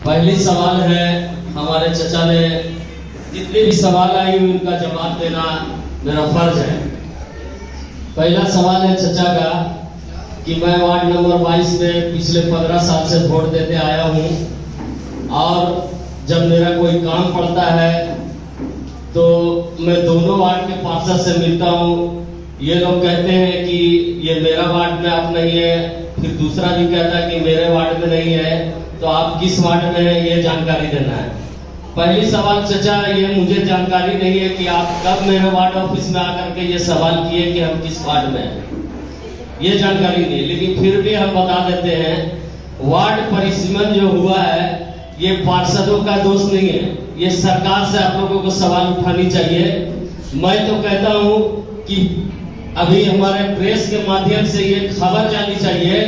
पहली सवाल है, हमारे चचा ने जितने भी सवाल आई उनका जवाब देना मेरा फर्ज है। पहला सवाल है चचा का कि मैं वार्ड नंबर 22 में पिछले 15 साल से वोट देते आया हूं और जब मेरा कोई काम पड़ता है तो मैं दोनों वार्ड के पार्षद से मिलता हूं। ये लोग कहते हैं कि ये मेरा वार्ड में आप नहीं है, फिर दूसरा भी कहता है कि मेरे वार्ड में नहीं है, तो आप किस वार्ड में है ये जानकारी देना है। पहली सवाल चचा, ये मुझे जानकारी नहीं है कि आप कब मेरे वार्ड ऑफिस में आकर के ये सवाल किए कि हम किस वार्ड में हैं, ये जानकारी नहीं, लेकिन फिर भी हम बता देते हैं। वार्ड परिसीमन जो हुआ है ये पार्षदों का दोष नहीं है, ये सरकार से आप लोगों को सवाल उठानी चाहिए। मैं तो कहता हूं कि अभी हमारे प्रेस के माध्यम से ये खबर जानी चाहिए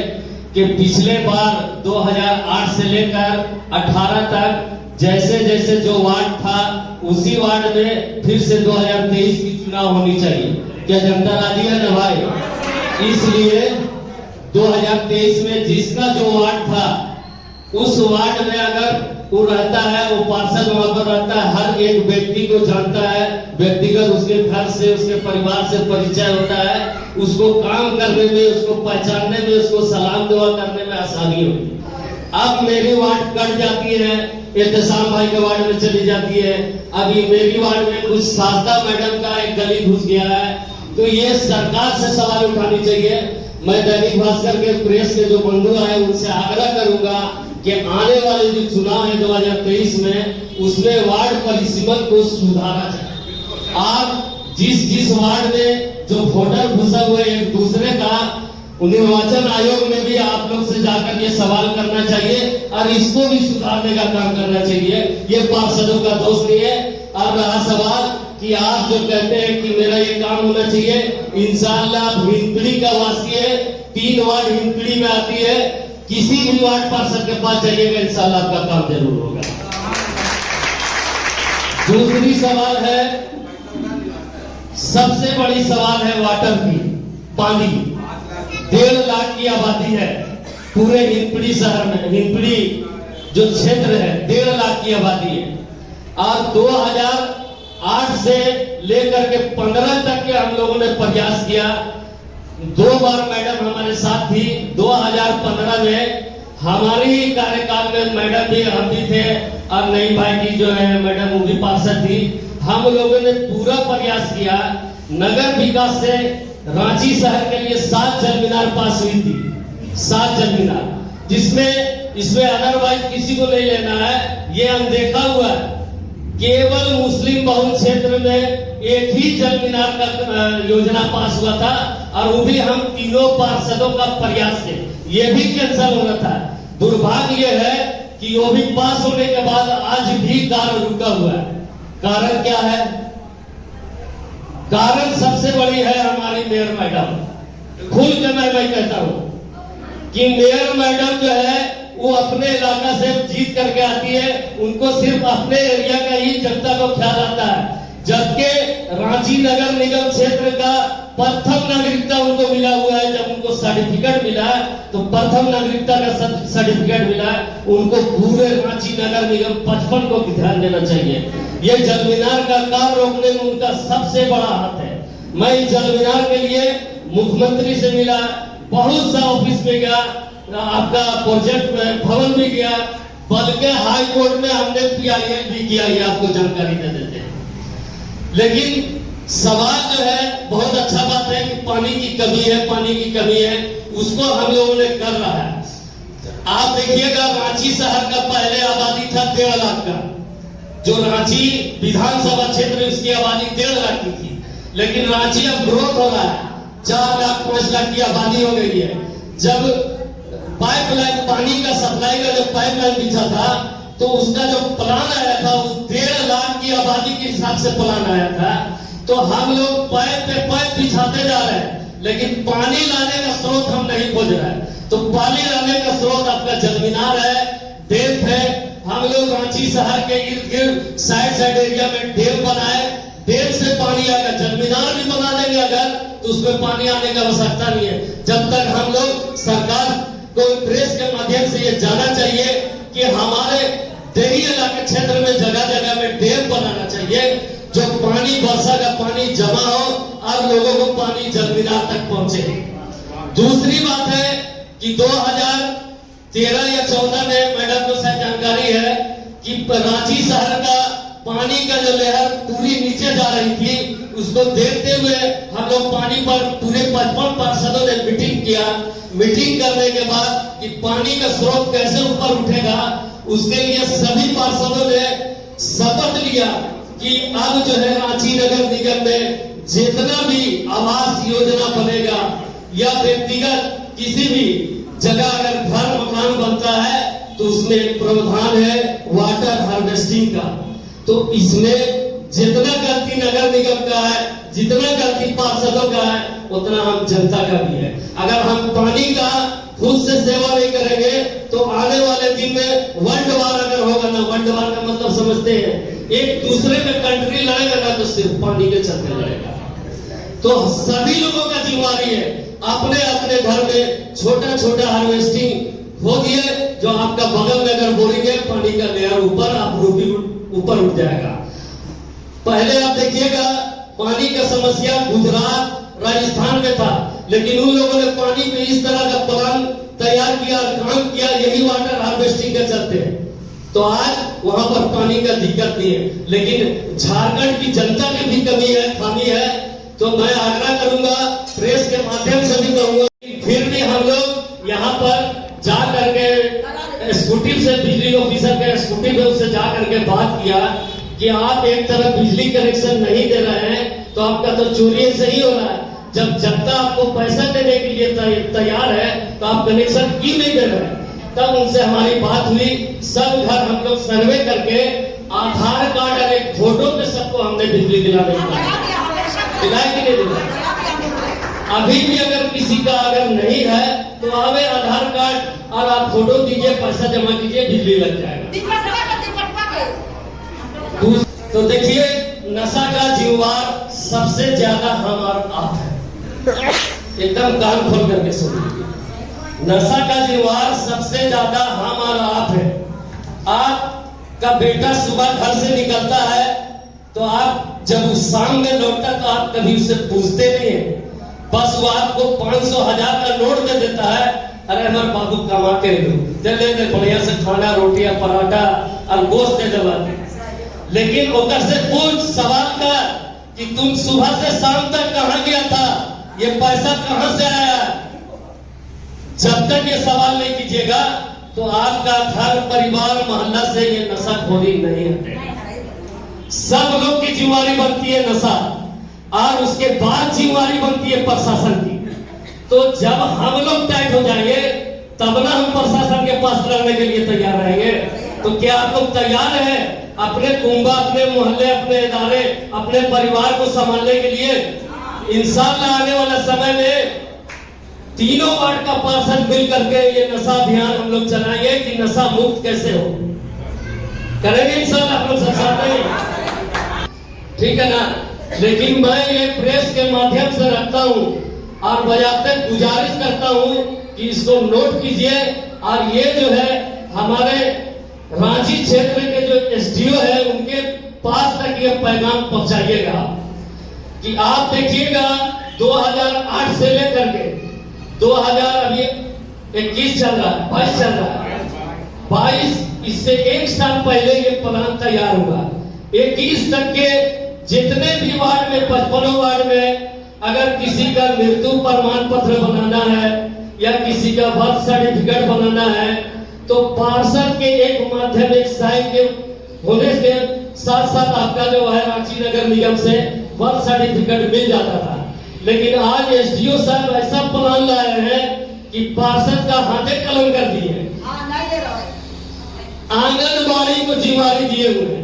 कि पिछले बार 2008 से लेकर 18 तक जैसे जैसे जो वार्ड था उसी वार्ड में फिर से 2023 की चुनाव होनी चाहिए। क्या जनता राजी है ना भाई? इसलिए 2023 में जिसका जो वार्ड था उस वार्ड में अगर वो रहता है, वो पार्षद वहां पर रहता है, हर एक व्यक्ति को जानता है, व्यक्तिगत उसके घर से उसके परिवार से परिचय होता है, उसको काम करने में, उसको पहचानने में, उसको सलाम दुआ करने में आसानी होती है। अब मेरी वार्ड कट जाती है, एहतसाम भाई के वार्ड में चली जाती है, अभी मेरी वार्ड में कुछ शारदा मैडम का एक गली घुस गया है, तो ये सरकार से सवाल उठानी चाहिए। मैं दैनिक भास्कर के प्रेस के जो बंधु आए उनसे आग्रह करूंगा कि आने वाले जो चुनाव है 2023 में उसमें वार्ड परिसीमन को सुधारा जाए। आप जिस वार्ड में जो वोटर घुसा हुए एक दूसरे का, निर्वाचन आयोग में भी आप लोग से जाकर ये सवाल करना चाहिए और इसको भी सुधारने का काम करना चाहिए। ये पार्षदों का दोष नहीं है। और रहा सवाल कि आप जो कहते हैं कि मेरा ये काम होना चाहिए, इंशाअल्लाह हिंदपीढ़ी का वासी है, 3 वार्ड हिंदपीढ़ी में आती है, किसी भी वार्ड पार्षद के पास जाइएगा, इंशाअल्लाह आपका काम जरूर होगा। दूसरी सवाल है, सबसे बड़ी सवाल है वाटर की, पानी। 1.5 लाख की आबादी है पूरे हिंदपीढ़ी शहर में, हिंदपीढ़ी जो क्षेत्र है 1.5 लाख की आबादी है और 2008 से लेकर के 15 तक के हम लोगों ने प्रयास किया। 2 बार मैडम हमारे साथ थी। 2015 में हमारी ही कार्यकाल में मैडम भी, हम भी थे और नई भाई की जो है मैडम वो भी पार्षद थी। हम लोगों ने पूरा प्रयास किया। नगर विकास से रांची शहर के लिए 7 जल मीनार पास हुई थी, 7 जल मीनार, जिसमें इसमें अदरवाइज किसी को नहीं लेना है, ये अनदेखा हुआ है। केवल मुस्लिम बहुल क्षेत्र में एक ही जल मीनार का योजना पास हुआ था और वो भी हम तीनों पार्षदों का प्रयास से, ये भी कैंसिल होना था। दुर्भाग्य यह है कि वो भी पास होने के बाद आज भी कार्य रुका हुआ है। कारण क्या है? कारण सबसे बड़ी है हमारी मेयर मैडम। खुल के मैं कहता हूं कि मेयर मैडम जो है वो अपने इलाका से जीत करके आती है, उनको सिर्फ अपने एरिया का ही जनता को ख्याल आता है, जबकि रांची नगर निगम क्षेत्र का प्रथम नागरिकता उनको मिला हुआ है। जब उनको सर्टिफिकेट मिला है तो प्रथम नागरिकता का सर्टिफिकेट मिला है, उनको पूरे रांची नगर निगम 55 को ध्यान देना चाहिए। ये जल मीनार का काम रोकने में उनका सबसे बड़ा हाथ है। मैं जल मीनार के लिए मुख्यमंत्री से मिला, बहुत सा ऑफिस में गया, आपका प्रोजेक्ट भवन भी गया, बल्कि हाई कोर्ट में हमने PIL भी किया, ये आपको जानकारी दे देते हैं। लेकिन सवाल जो है, बहुत अच्छा बात है कि पानी की कमी है, पानी की कमी है, उसको हम लोगों ने कर रहा है। आप देखिएगा रांची शहर का पहले आबादी था 1.5 लाख का, जो रांची विधानसभा क्षेत्र उसकी आबादी 1.5 लाख की थी, लेकिन रांची अब ग्रोथ हो रहा है, 4 लाख 5 लाख की आबादी हो गई है। जब पाइपलाइन, पानी का सप्लाई का जो पाइपलाइन बिछा था तो उसका जो प्लान आया था वो 1.5 लाख की आबादी के हिसाब से प्लान आया था। तो हम लोग पाइप पे पाइप बिछाते जा रहे हैं, लेकिन पानी लाने का स्रोत हम नहीं खोज रहे हैं। तो पानी लाने का स्रोत आपका जल मीनार है, डैम है। हम लोग रांची शहर के इर्द गिर्द साइड एरिया में डैम बनाए, डैम से पानी आएगा। जल मीनार भी बना देंगे अगर, तो उसमें पानी आने की आवश्यकता नहीं है। जब तक हम लोग सरकार को प्रेस के माध्यम से ये जाना चाहिए क्षेत्र में जगह जगह में डैम बनाना चाहिए, जो पानी वर्षा का पानी जमा हो और लोगों को पानी जलमीनार तक पहुंचे। दूसरी बात है कि 2013 या 14 में मैडम को शायद जानकारी है कि रांची शहर का पानी का जो लहर पूरी नीचे जा रही थी, उसको देखते हुए हम लोग पानी पर पूरे 55 पार्षदों ने मीटिंग किया। मीटिंग करने के बाद कि पानी का स्रोत कैसे ऊपर उठेगा, उसके लिए सभी पार्षदों ने शपथ लिया कि अब जो है रांची नगर निगम में जितना भी आवास योजना बनेगा या व्यक्तिगत किसी भी जगह अगर घर मकान बनता है तो उसमें एक प्रावधान है वाटर हार्वेस्टिंग का। तो इसमें जितना गलती नगर निगम का है, जितना गलती पार्षदों का है, उतना हम जनता का भी है। अगर हम पानी का खुद से सेवा नहीं करेंगे तो आने वाले दिन में वर्ल्ड वार अगर होगा ना, वर्ल्ड वार का मतलब समझते हैं, एक दूसरे में कंट्री लड़ेगा ना तो सिर्फ पानी के चलते लड़ेगा। तो सभी लोगों का जिम्मेदारी है अपने अपने घर में छोटा छोटा हार्वेस्टिंग हो दिए, जो आपका बगल में अगर बोरिंग है, पानी का लेयर ऊपर आप ऊपर उठ जाएगा। पहले आप देखिएगा पानी का समस्या गुजरात राजस्थान में था, लेकिन उन लोगों ने पानी पे इस तरह का प्लान तैयार किया, काम किया, यही वाटर हार्वेस्टिंग के चलते हैं। तो आज वहां पर पानी का दिक्कत नहीं है, लेकिन झारखंड की जनता की भी कमी है, खामी है। तो मैं आग्रह करूंगा, प्रेस के माध्यम से भी कहूंगा, फिर भी हम लोग यहाँ पर जा करके स्कूटी से बिजली ऑफिसर के स्कूटी पे उससे जा करके बात किया कि आप एक तरफ बिजली कनेक्शन नहीं दे रहे हैं तो आपका तो चोरी से ही हो रहा है। जब जनता आपको पैसा देने के लिए तैयार है तो आप कनेक्शन क्यों नहीं दे रहे हैं? तब उनसे हमारी बात हुई, सब घर हम लोग सर्वे करके आधार कार्ड और एक फोटो पे सबको हमने बिजली दिलाने दिलाए कि नहीं दिलाए। अभी भी अगर किसी का अगर नहीं है तो आवे आधार कार्ड और आप फोटो दीजिए, पैसा जमा कीजिए, बिजली लग जाएगा। तो देखिए नशा का जिम्मेवार सबसे ज्यादा हम और आप है, एकदम कान खोल करके सुनिए। नशा का जिम्मेवार सबसे ज्यादा हम और आप है। आपका बेटा सुबह घर से निकलता है तो आप जब उस शाम में लौटता तो आप कभी उससे पूछते नहीं है, बस वो आपको 500,000 का नोट दे देता है, अरे हमारे बाबू कमा के दे बढ़िया से खाना रोटी या पराठा और गोश्त दे दबा। लेकिन उधर से पूछ सवाल कर कि तुम सुबह से शाम तक कहां गया था, ये पैसा कहां से आया। जब तक ये सवाल नहीं कीजिएगा तो आपका घर परिवार मोहल्ला से ये नशाखोरी नहीं हटेगा। सब लोग की जिम्मेदारी बनती है नशा, और उसके बाद जिम्मेदारी बनती है प्रशासन की। तो जब हम लोग टाइट हो जाएंगे तब ना हम प्रशासन के पास लड़ने के लिए तैयार रहेंगे। तो क्या आप लोग तैयार हैं अपने कुंबा, अपने मोहल्ले, अपने इदारे, अपने परिवार को संभालने के लिए? इंशाअल्लाह आने वाला समय में तीनों वार्ड का पार्षद मिल करके ये नशा अभियान हम लोग चलाएंगे कि नशा मुक्त कैसे हो, करेंगे इंशाअल्लाह आप लोग सब साथ में, ठीक है ना। लेकिन मैं ये प्रेस के माध्यम से रखता हूं और बजाते गुजारिश करता हूं कि इसको नोट कीजिए, और ये जो है हमारे रांची क्षेत्र के जो एसडीओ है उनके पास तक ये पैगाम पहुंचाइएगा कि आप देखिएगा 2008 से लेकर के 2021 चल रहा है, 22 चल रहा है, 22 इससे एक साल पहले ये प्लान तैयार हुआ। 21 तक के जितने भी वार्ड में 55 वार्ड में अगर किसी का मृत्यु प्रमाण पत्र बनाना है या किसी का बर्थ सर्टिफिकेट बनाना है तो पार्षद के एक माध्यमिक साइन के होने के साथ साथ आपका जो है रांची नगर निगम से बर्थ सर्टिफिकेट मिल जाता था। लेकिन आज एसडीओ साहब ऐसा प्लान लाए हैं कि पार्षद का हाथे कलम कर दिए, आंगनबाड़ी को जिम्मेदारी दिए हुए हैं।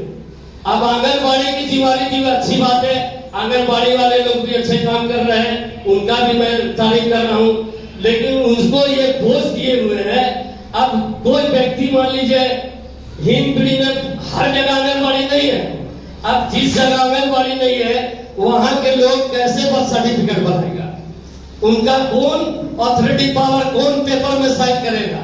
अब आंगनबाड़ी की जिम्मेदारी दी अच्छी बात है, आंगनबाड़ी वाले लोग भी अच्छे काम कर रहे हैं, उनका भी मैं तारीफ कर रहा हूं, लेकिन उसको ये बोझ दिए हुए हैं। अब कोई व्यक्ति मान लीजिए हिंदपीढ़ी में हर जगह आंगनबाड़ी नहीं है, अब जिस जगह आंगनबाड़ी नहीं है वहां के लोग कैसे बर्थ सर्टिफिकेट बनाएगा, उनका कौन अथॉरिटी पावर, कौन पेपर में साइन करेगा,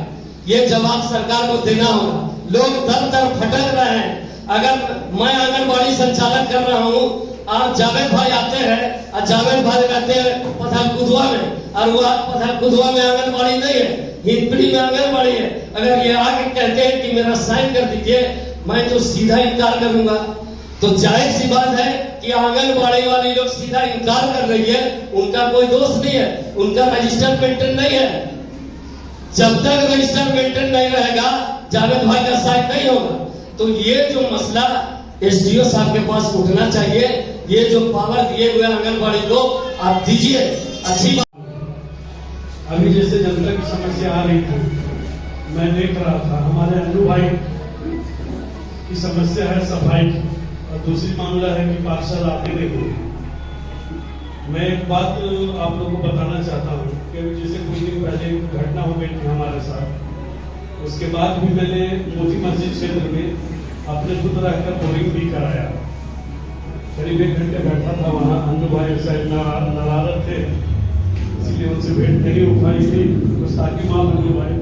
ये जवाब सरकार को देना होगा। लोग दर दर भटक रहे हैं, अगर मैं आंगनबाड़ी संचालक कर रहा हूँ और जावेद भाई आते हैं और जावेद भाई रहते हैं पथलकुदवा में, और वो पथलकुदवा में आंगनबाड़ी नहीं है, हिंदपीढ़ी में आंगनबाड़ी है, अगर ये आके कहते हैं कि मेरा साइन कर दीजिए, मैं तो सीधा इनकार करूंगा। तो जाहिर सी बात है कि आंगनबाड़ी वाली लोग सीधा इनकार कर रही है, उनका कोई दोष नहीं है, उनका रजिस्टर मेंटेन नहीं है। जब तक रजिस्टर मेंटेन नहीं रहेगा जावेद भाई का साइन नहीं होगा। तो ये जो मसला एसडीओ साहब के पास उठना चाहिए, ये जो पावर दिए हुए आंगनबाड़ी लोग आप दीजिए। अच्छी बात अभी जैसे जनता की समस्या आ रही थी, मैं देख रहा था हमारे अन्नू भाई की समस्या है सफाई की, और दूसरी मामला है कि पार्षद आते नहीं। मैं एक बात आप लोगों को बताना चाहता हूँ कि जैसे कुछ दिन पहले घटना हो गई थी हमारे साथ, उसके बाद भी मैंने मोती मस्जिद क्षेत्र में अपने खुद रहकर बोरिंग भी कराया। करीब 1 घंटे बैठा था वहाँ। अन्नू भाई शायद नाराज थे, इसलिए उनसे भेंट नहीं हो पाई थी। गुस्ताखी माफ अन्नू भाई।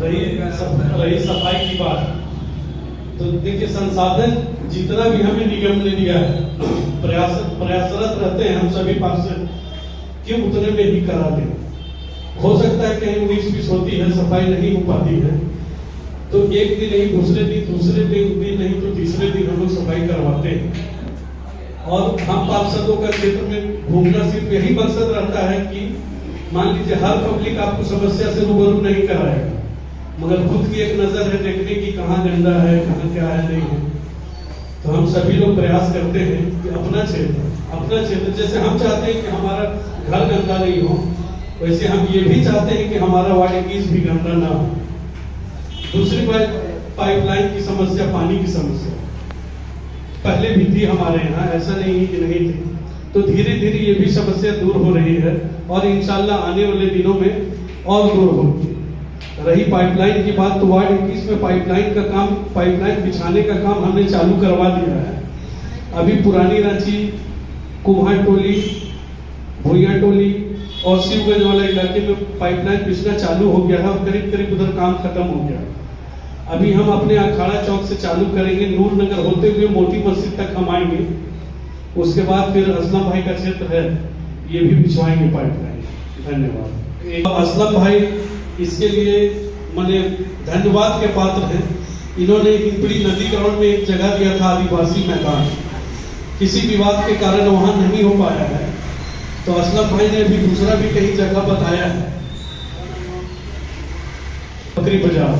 रही सफाई की बात, तो देखिए संसाधन जितना भी हमें निगम ने दिया है, प्रयासरत रहते हैं हम सभी पार्षद कि उतने में ही करा दें। हो सकता है कहीं 19-20 होती है, सफाई नहीं हो पाती है, तो एक दिन नहीं दूसरे दिन नहीं तो तीसरे दिन हम लोग सफाई करवाते हैं। और हम पार्षदों का क्षेत्र में घूमना सिर्फ यही मकसद रहता है कि मान लीजिए हर पब्लिक आपको समस्या से रूबरू नहीं कराएगा, मगर खुद की एक नजर है देखने की कहाँ गंदा है, कहाँ क्या है, नहीं है। तो हम सभी लोग प्रयास करते हैं कि अपना क्षेत्र जैसे हम चाहते हैं कि हमारा घर गंदा नहीं हो, वैसे हम ये भी चाहते हैं कि हमारा वार्ड 21 भी गंदा ना हो। दूसरी बात, पाइपलाइन की समस्या, पानी की समस्या पहले भी थी हमारे यहाँ, ऐसा नहीं कि नहीं थी। तो धीरे धीरे ये भी समस्या दूर हो रही है और इंशाल्लाह आने वाले दिनों में और दूर होगी। रही पाइपलाइन की बात, तो वार्ड 21 में पाइपलाइन बिछाने का काम हमने चालू करवा दिया है। अभी पुरानी रांची, कुम्हार टोली, भुइया टोली और शिवगंज वाला इलाके में पाइपलाइन बिछना चालू हो गया है और करीब करीब उधर काम खत्म हो गया। अभी हम अपने अखाड़ा चौक से चालू करेंगे, नूर नगर होते हुए मोती मस्जिद तक हम आएंगे। उसके बाद फिर असलम भाई का क्षेत्र है, ये भी बिछवाएंगे पाइपलाइन। धन्यवाद। असलम भाई इसके लिए मैंने धन्यवाद के पात्र हैं। इन्होंने हिंदपीढ़ी नदी ग्राउंड में एक जगह दिया था, आदिवासी मैदान, किसी विवाद के कारण वहां नहीं हो पाया है, तो असलम भाई ने भी दूसरा भी कई जगह बताया है, बकरी बाजार,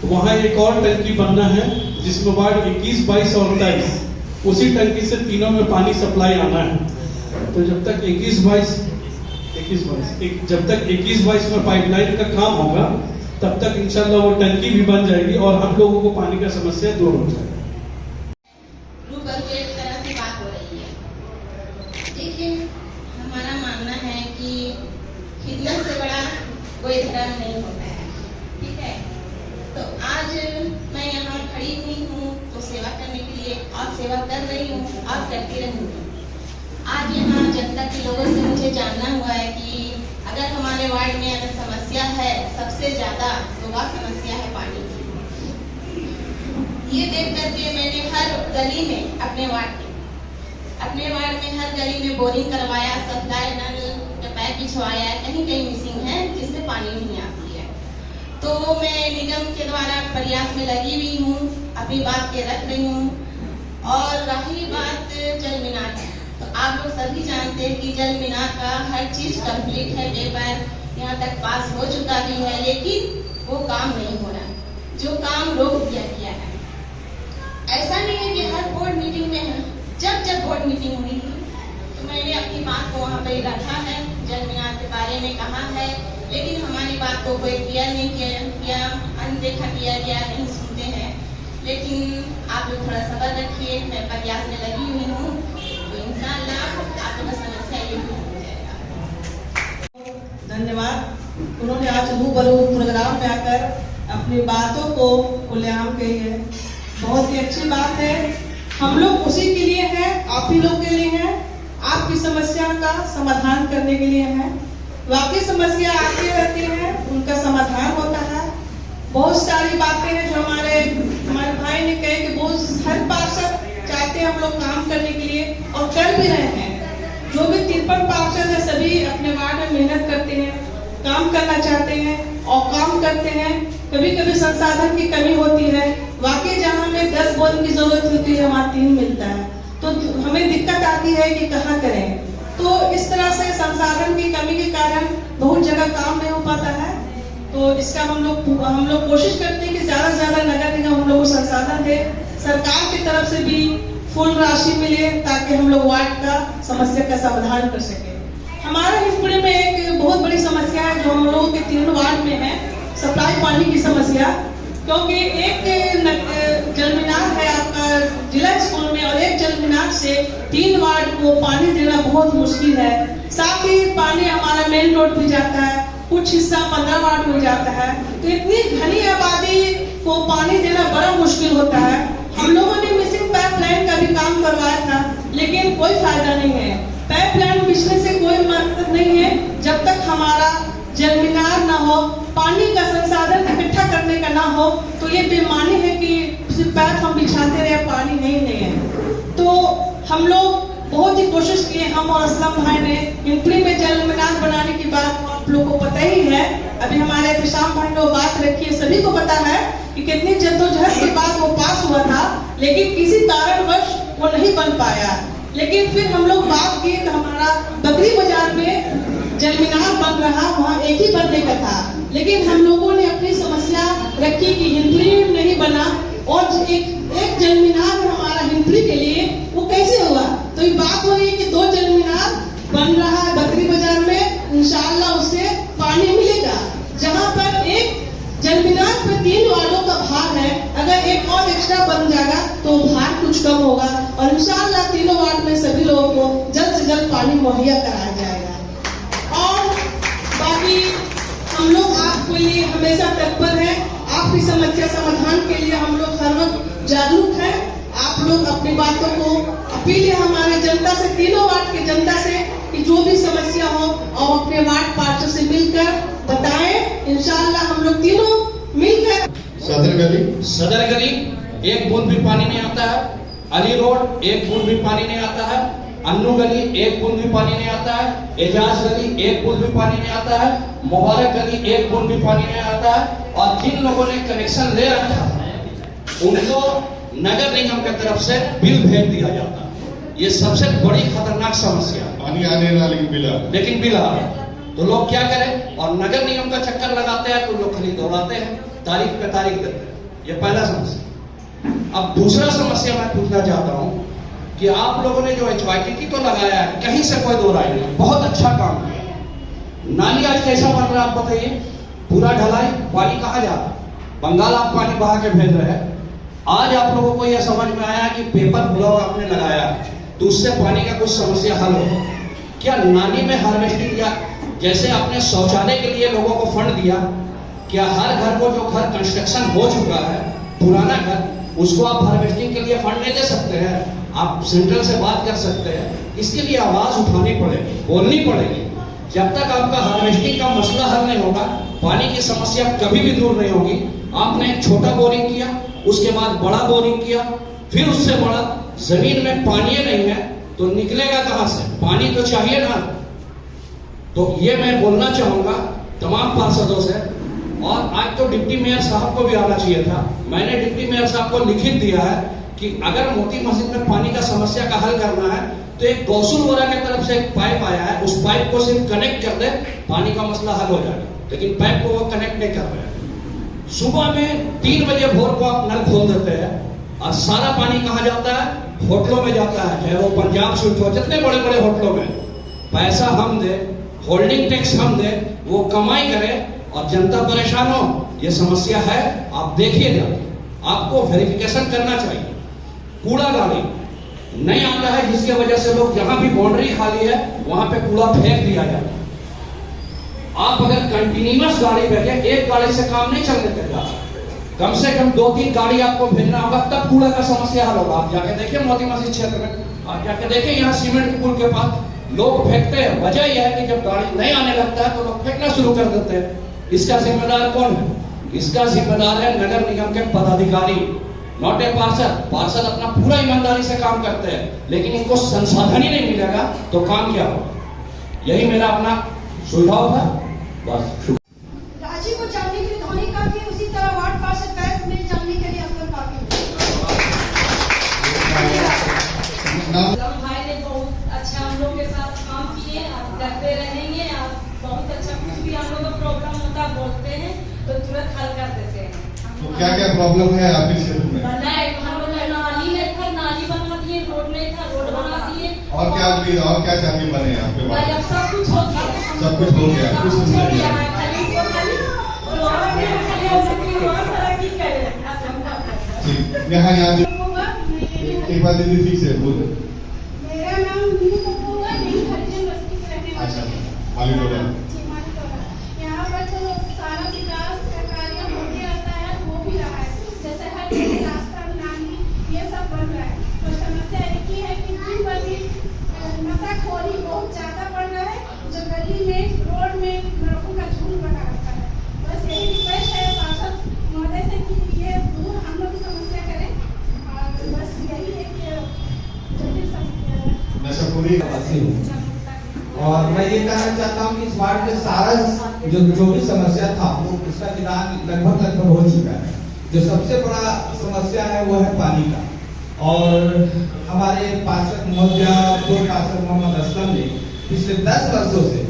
वहां एक और टंकी बनना है जिसमें वार्ड 21, 22 और 23 उसी टंकी से तीनों में पानी सप्लाई आना है। तो जब तक 21-22 में पाइपलाइन का काम होगा, तब तक इंशाल्लाह वो टंकी भी बन जाएगी और हम लोगों को पानी का समस्या दूर हो जाएगी। एक तरह से बात हो रही है। देखिए, हमारा मानना है कि खिदमत से बड़ा कोई धर्म नहीं होता है, ठीक है। तो आज मैं यहाँ खड़ी हुई हूँ तो सेवा करने के लिए, और सेवा कर रही हूँ और करती रहूँगी। आज यहाँ जनता के लोगों से मुझे जानना हुआ है कि अगर हमारे वार्ड में अगर समस्या है, सबसे ज्यादा तो वह समस्या है पानी की। ये देख करके मैंने हर गली में अपने वार्ड में हर गली में बोरिंग करवाया, सप्लाई नल के पाइप बिछवाया। कहीं कहीं मिसिंग है जिससे पानी नहीं आती है, तो मैं निगम के द्वारा प्रयास में लगी हुई हूँ, अपनी बात के रख रही हूँ। और रही बात जल मीनार की, तो आप लोग सभी जानते हैं कि जल मीनार का हर चीज कंप्लीट है, पेपर यहाँ तक पास हो चुका भी है, लेकिन वो काम नहीं हो रहा, जो काम रोक दिया गया है। ऐसा नहीं है कि हर बोर्ड मीटिंग में, जब बोर्ड मीटिंग हुई थी तो मैंने अपनी बात को वहाँ पर रखा है, जल मीनार के बारे में कहा है, लेकिन हमारी बात को कोई क्लियर नहीं किया, अनदेखा किया गया, नहीं सुनते हैं। लेकिन आप लोग थोड़ा सब्र रखिए, मैं प्रयास में लगी हुई हूँ, तो इंशाअल्लाह आपका समस्या ये भी हो जाएगा। धन्यवाद। उन्होंने आज रूबरू प्रोग्राम में आकर अपनी बातों को खुलेआम कही है, बहुत ही अच्छी बात है। हम लोग उसी के लिए हैं, आप ही लोग के लिए हैं, आपकी समस्या का समाधान करने के लिए है। वाकई समस्या आती रहती है, उनका समाधान होता है, बहुत सारी बातें हैं जो हमारे भाई ने कहे कि वो हर पार्षद चाहते हैं हम लोग काम करने के लिए और कर भी रहे हैं। जो भी 53 पार्षद है सभी अपने वार्ड में मेहनत करते हैं, काम करना चाहते हैं और काम करते हैं। कभी कभी संसाधन की कमी होती है, वाकई जहाँ हमें 10 बोर्ड की जरूरत होती है वहाँ 3 मिलता है, तो हमें दिक्कत आती है कि कहाँ करें। तो इस तरह से संसाधन की कमी के कारण बहुत जगह काम नहीं हो पाता है। तो इसका हम लोग कोशिश करते हैं कि ज्यादा से ज्यादा नगर निगम हम लोग को संसाधन दे, सरकार की तरफ से भी फुल राशि मिले ताकि हम लोग वार्ड का समस्या का समाधान कर सके। हमारे हिंदपुरी में एक बहुत बड़ी समस्या है जो हम लोगों के 3 वार्ड में है, सप्लाई पानी की समस्या। क्योंकि एक जलमीनार है आपका जिला स्कूल में और एक जलमीनार से 3 वार्ड को पानी देना बहुत मुश्किल है। साथ ही पानी हमारा मेन रोड भी जाता है, कुछ हिस्सा 15 वार्ड में जाता है, तो इतनी घनी आबादी को पानी देना बड़ा मुश्किल होता है। हम लोगों ने मिसिंग पाइपलाइन का भी काम करवाया था, लेकिन कोई फायदा नहीं है। पाइपलाइन बिछने से कोई मकसद नहीं है जब तक हमारा जलमीनार ना हो, पानी का संसाधन इकट्ठा करने का ना हो, तो ये बेमानी है कि सिर्फ पाइप हम बिछाते रहे, पानी नहीं है। तो हम लोग बहुत ही कोशिश किए, हम और असलम भाई ने हिंदपुरी में जलमीनार बनाने की बात आप लोगों को पता ही है। अभी हमारे एहतशाम भाई ने वो बात रखी है, सभी को पता है कि कितनी जद्दोजहद के बाद वो पास हुआ था, लेकिन किसी कारणवश वो नहीं बन पाया। लेकिन फिर हम लोग बात किए तो हमारा बकरी बाजार में जलमीनार बन रहा, वहाँ एक ही बनने का था, लेकिन हम लोगों ने अपनी समस्या रखी कि हिंदपुरी में नहीं बना और एक जलमीनार हमारा हिंदपुरी के लिए वो कैसे हुआ। तो ये बात हो रही है कि 2 जलमीनार बन रहा है बकरी बाजार में, इंशाअल्लाह उससे पानी मिलेगा। जहाँ पर एक जलमीनार पर 3 वार्डों का भार है, अगर एक और एक्स्ट्रा बन जाएगा तो भार कुछ कम होगा और इंशाअल्लाह 3 वार्ड में सभी लोगों को जल्द से जल्द पानी मुहैया कराया जाएगा। और बाकी हम लोग आपके लिए हमेशा तत्पर हैं, आपकी समस्या समाधान के लिए हम लोग हर वक्त जागरूक हैं। आप लोग अपनी बातों को अपील है हमारे जनता से, 3 वार्ड की जनता से, कि जो भी समस्या हो और अपने वार्ड पार्षद से मिलकर बताएं। इंशाअल्लाह हम लोग तीनों मिलकर सदर गली 1 बूंद भी पानी नहीं आता है, अली रोड 1 बूंद भी पानी नहीं आता है, अन्नू गली 1 बूंद भी पानी नहीं आता है, एजाज गली 1 बूंद भी पानी नहीं आता है, मुबारक गली 1 बूंद भी पानी नहीं आता है। और जिन लोगों ने कनेक्शन ले रखा है उनको नगर निगम की तरफ से बिल भेज दिया जाता है। ये सबसे बड़ी खतरनाक समस्या, पानी आने ना लेकिन बिल आ रहा है। तो लोग क्या करें, और नगर निगम का चक्कर लगाते हैं तो लोग खाली दौड़ाते हैं, तारीख पे तारीख देते हैं। ये पहला समस्या। अब दूसरा समस्या मैं पूछना चाहता हूँ कि आप लोगों ने जो HYTT तो लगाया है, कहीं से कोई दो राय नहीं, बहुत अच्छा काम किया। नाली आज कैसा बन रहा है आप बताइए, पूरा ढलाई, पानी कहाँ जा रहा है, बंगाल आप पानी बहा के भेज रहे हैं। आज आप लोगों को यह समझ में आया कि पेपर ब्लॉक आपने लगाया तो उससे पानी का कुछ समस्या हल हो। क्या नाली में हार्वेस्टिंग, या जैसे आपने शौचालय के लिए लोगों को फंड दिया, क्या हर घर को जो घर कंस्ट्रक्शन हो चुका है पुराना घर, उसको आप हार्वेस्टिंग के लिए फंड नहीं दे सकते हैं? आप सेंट्रल से बात कर सकते हैं, इसके लिए आवाज उठानी पड़ेगी, बोलनी पड़ेगी। जब तक आपका हार्वेस्टिंग का मसला हल नहीं होगा, पानी की समस्या कभी भी दूर नहीं होगी। आपने एक छोटा बोरिंग किया, उसके बाद बड़ा बोरिंग किया, फिर उससे बड़ा, जमीन में पानी नहीं है तो निकलेगा कहां से, पानी तो चाहिए ना। तो ये मैं बोलना चाहूंगा तमाम पार्षदों से, और आज तो डिप्टी मेयर साहब को भी आना चाहिए था। मैंने डिप्टी मेयर साहब को लिखित दिया है कि अगर मोती मस्जिद में पानी का समस्या का हल करना है तो एक गौसुलवरा की तरफ से एक पाइप आया है, उस पाइप को सिर्फ कनेक्ट कर दे, पानी का मसला हल हो जाएगा। लेकिन पाइप को वो कनेक्ट नहीं कर रहे हैं। सुबह में 3 बजे भोर को आप नल खोल देते हैं और सारा पानी कहाँ जाता है, होटलों में जाता है, चाहे वो पंजाब स्वीट हो, जितने बड़े बड़े होटलों में। पैसा हम दे, होल्डिंग टैक्स हम दे, वो कमाई करे और जनता परेशान हो। ये समस्या है, आप देखिएगा, आपको वेरिफिकेशन करना चाहिए। कूड़ा गाड़ी नहीं आता है, जिसकी वजह से लोग जहां भी बाउंड्री खाली है वहां पे कूड़ा फेंक दिया जाता है। आप अगर कंटिन्यूअस गाड़ी भेजें, एक गाड़ी से काम नहीं चलने देगा, कम से कम 2-3 गाड़ी आपको भेजना होगा, तब कूड़ा का समस्या हल होगा। आप जाके देखिए मोती मस्जिद क्षेत्र में, आप जाके देखिए यहाँ सीमेंट पुल के पास लोग फेंकते हैं। वजह यह है कि जब गाड़ी नहीं आने लगता है तो लोग फेंकना शुरू कर देते हैं। इसका जिम्मेदार कौन है? इसका जिम्मेदार है नगर निगम के पदाधिकारी, नॉट ए पार्षद। पार्षद अपना पूरा ईमानदारी से काम करते हैं, लेकिन इनको संसाधन ही नहीं मिलेगा तो काम क्या हो। यही मेरा अपना सुझाव था, बस। रांची को जाने के लिए धोनी काफी, उसी तरह वार्ड पार्षद बैस में जाने के लिए असर काफी। भाई ने बहुत अच्छा हम लोग के साथ काम किए, आप करते रहेंगे। आप बहुत अच्छा, कुछ भी हम लोग का प्रॉब्लम होता बोलते हैं तो तुरंत हल कर देते हैं। तो क्या क्या प्रॉब्लम है आपके क्षेत्र में? बनाए हम लोग नाली नहीं था, नाली बना दिए, रोड नहीं था, रोड बना दिए। और क्या चाहती बने आपके भाई पास? अब सब कुछ हो गया, सब कुछ हो गया, कुछ नहीं हो है। गया है। तरक्की करें। ठीक, यहाँ एक बार दीदी ठीक से बोलो। मेरा नाम नीलू कपूर है, मैं हरिजन बस्ती के रहने वाली अच्छा, हूँ। मालिकोड़ा। जी, मालिकोड़ा। यहाँ पर जो सारा विकास का कार्य होते रहता है, हो भी रहा है। जैसे हर जगह रास्ता, नाली, ये सब बन रहा है। तो समस्या एक ही है कि दिन ब दिन नशाखोरी बहुत ज्यादा बढ़ रहा है, जो गली में, रोड में लड़कों का झुंड बना रहता है। बस यही रिक्वेस्ट है पार्षद महोदय से कि ये दूर हम लोग की समस्या करें, और बस यही एक जटिल समस्या है। नशाखोरी और मैं ये कहना चाहता हूँ कि इस वार्ड में सारा जो भी समस्या था वो उसका निदान लगभग हो चुका है। जो सबसे बड़ा समस्या है वो है पानी का, और हमारे पार्षद महोदय, पूर्व पार्षद मोहम्मद असलम ने पिछले 10 वर्षों से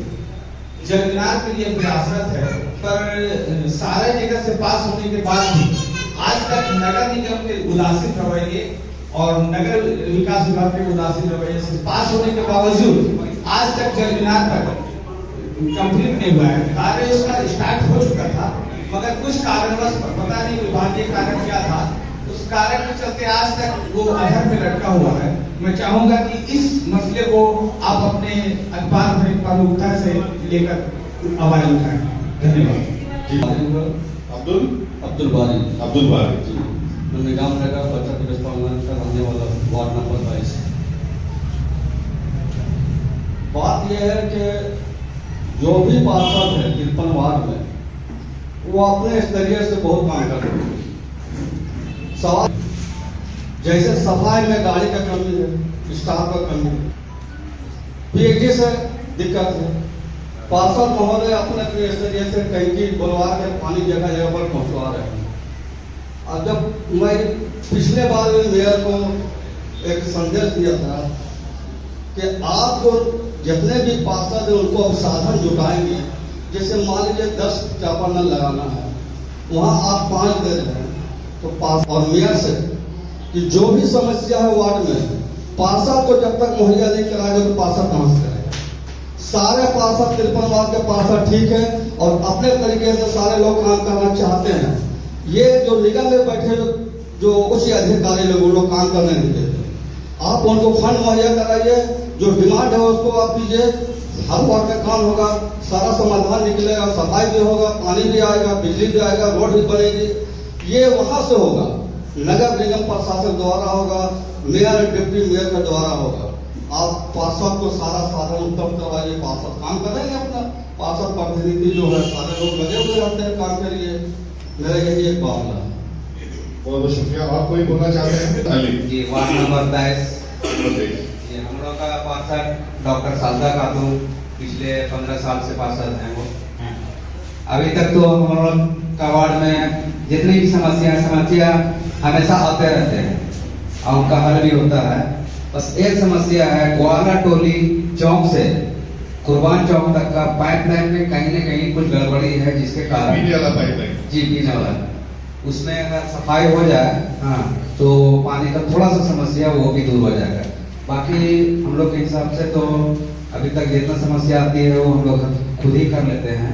जलविनार के लिए प्रयासरत है, पर सारे जगह से पास होने के बाद भी आज तक नगर निगम के उदासीन रवैये और नगर विकास विभाग के उदासीन रवैये से पास होने के बावजूद आज तक जलविनार तक कंप्लीट नहीं हुआ है। कार्य उसका स्टार्ट हो चुका था, मगर कुछ कारणवश, पता नहीं विभागीय कारण क्या था, उस कारण के चलते आज तक वो अधर में लटका हुआ है। मैं चाहूंगा कि इस मसले को आप अपने अखबार में प्रमुखता से लेकर आवाज उठाएं। धन्यवाद। अब्दुल बारी जी, निगम नगर बचत रेस्टोरेंट का रहने वाला, वार्ड नंबर 22। बात यह है कि जो भी पार्षद है तिरपन वार्ड में, वो अपने स्तरीय से बहुत काम कर रहे हैं। सवाल जैसे सफाई में गाड़ी का कमी है, स्टाफ का कमी है, पीएचडी से दिक्कत है। पार्षद महोदय अपने स्तरीय से टंकी बुलवा के पानी जगह जगह पर पहुंचवा रहे हैं। और जब मैं पिछले बार मेयर को एक संदेश दिया था कि आप जितने भी पार्षद हैं उनको अब साधन जुटाएंगे, जैसे मान लीजिए 10 चापानल लगाना है, वहाँ आप 5 दे रहे हैं, तो पार्षद और मेयर से कि जो भी समस्या है वार्ड में, पार्षद को जब तक मुहैया नहीं कराएंगे तो पार्षद कहाँ से करेगा। सारे पार्षद 53 वार्ड के पार्षद ठीक है और अपने तरीके से सारे लोग काम करना चाहते हैं। ये जो निगम में बैठे जो उच्च अधिकारी लोग काम करने नहीं देते, आप उनको फंड मुहैया कराइए, जो डिमांड है उसको आप दीजिए, हर वार्ड का काम होगा, सारा समाधान निकलेगा, सफाई भी होगा, पानी भी आएगा, बिजली भी आएगा, रोड भी बनेगी। ये वहां से होगा, नगर निगम प्रशासन द्वारा होगा, मेयर डिप्टी मेयर के द्वारा होगा। आप पार्षद को सारा साधन उपलब्ध करवाइए, पार्षद काम करेंगे अपना। पार्षद प्रतिनिधि जो है सारे लोग लगे हुए रहते हैं काम के लिए। मेरा यही एक मामला है। बहुत बहुत शुक्रिया। और कोई बोलना चाहते हैं? जी, वार्ड नंबर 22 हम लोग का पार्षद डॉक्टर सालदा खातून पिछले 15 साल से पार्षद हैं। वो अभी तक तो हम लोग का वार्ड में जितनी भी समस्या हमेशा आते रहते हैं और उनका हल भी होता है। बस एक समस्या है, ग्वाला टोली चौक से कुर्बान चौक तक का पाइपलाइन में कहीं न कहीं कुछ गड़बड़ी है, जिसके कारण पीने वाला पाइपलाइन, जी पीने वाला, उसमें अगर सफाई हो जाए तो पानी का थोड़ा सा समस्या वो भी दूर हो जाएगा। बाकी हम लोग के हिसाब से तो अभी तक जितना समस्या आती है वो हम लोग खुद ही कर लेते हैं।